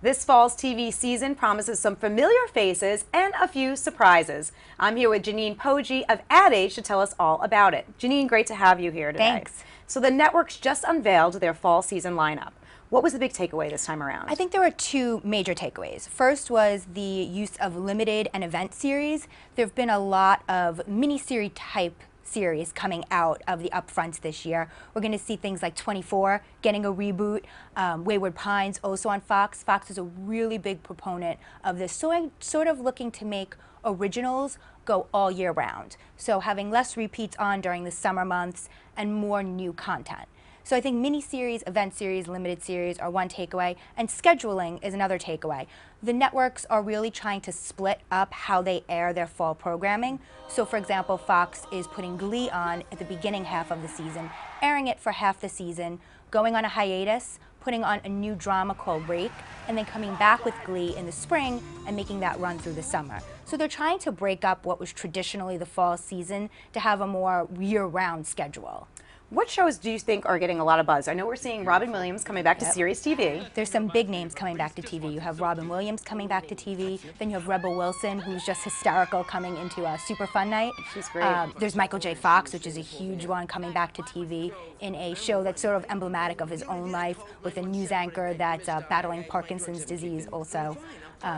This fall's TV season promises some familiar faces and a few surprises. I'm here with Jeanine Poggi of Ad Age to tell us all about it. Jeanine, great to have you here today. Thanks. So the networks just unveiled their fall season lineup. What was the big takeaway this time around? I think there were two major takeaways. First was the use of limited and event series. There have been a lot of mini-series type series coming out of the upfronts this year. We're going to see things like 24 getting a reboot, Wayward Pines also on Fox. Fox is a really big proponent of this, so I'm sort of looking to make originals go all year round. So having less repeats on during the summer months and more new content. So I think mini-series, event series, limited series are one takeaway, and scheduling is another takeaway. The networks are really trying to split up how they air their fall programming. So for example, Fox is putting Glee on at the beginning half of the season, airing it for half the season, going on a hiatus, putting on a new drama called Rake, and then coming back with Glee in the spring and making that run through the summer. So they're trying to break up what was traditionally the fall season to have a more year-round schedule. What shows do you think are getting a lot of buzz? I know we're seeing Robin Williams coming back to series TV. There's some big names coming back to TV. You have Robin Williams coming back to TV. Then you have Rebel Wilson, who's just hysterical, coming into a Super Fun Night. She's great. There's Michael J. Fox, which is a huge one, coming back to TV in a show that's sort of emblematic of his own life, with a news anchor that's battling Parkinson's disease also.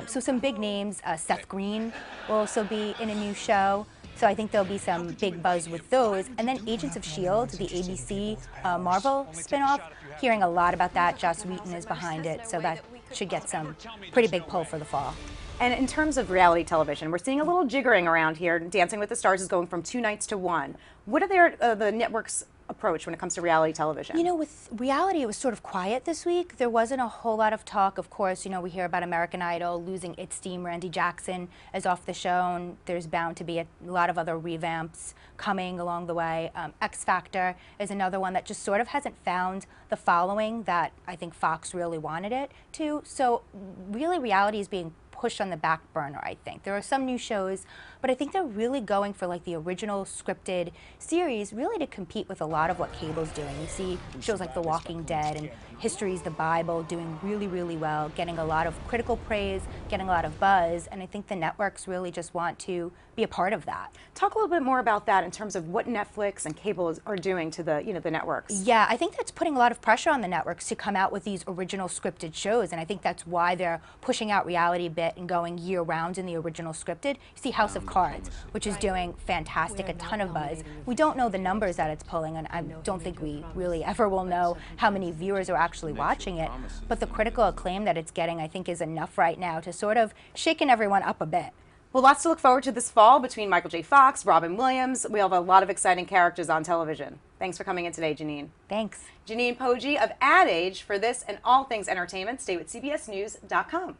So some big names. Seth Green will also be in a new show. So I think there'll be some big buzz with those. And then Agents of S.H.I.E.L.D., the ABC Marvel spinoff, hearing a lot about that. Joss Whedon is behind it, so that should get some pretty big pull for the fall. And in terms of reality television, we're seeing a little jiggering around here. Dancing with the Stars is going from 2 nights to 1. What are the networks' approach when it comes to reality television? You know, with reality, it was sort of quiet this week. There wasn't a whole lot of talk. Of course, you know, we hear about American Idol losing its steam. Randy Jackson is off the show, and there's bound to be a lot of other revamps coming along the way. X Factor is another one that just sort of hasn't found the following that I think Fox really wanted it to. So really, reality is being pushed on the back burner, I think. There are some new shows, but I think they're really going for like the original scripted series, really to compete with a lot of what cable's doing. You see shows like The Walking Dead and History's the Bible doing really, really well, getting a lot of critical praise, getting a lot of buzz, and I think the networks really just want to be a part of that. Talk a little bit more about that in terms of what Netflix and cable are doing to the, the networks. Yeah, I think that's putting a lot of pressure on the networks to come out with these original scripted shows, and I think that's why they're pushing out reality a bit and going year-round in the original scripted. You see House of Cards, which is doing fantastic, a ton of buzz. We don't know the numbers that it's pulling, and I don't think we really ever will know how many viewers are actually watching it, but the critical acclaim that it's getting, I think, is enough right now to sort of shaken everyone up a bit. Well, lots to look forward to this fall between Michael J. Fox, Robin Williams. We have a lot of exciting characters on television. Thanks for coming in today, Jeanine. Thanks. Jeanine Poggi of Ad Age for this and all things entertainment. Stay with CBSNews.com.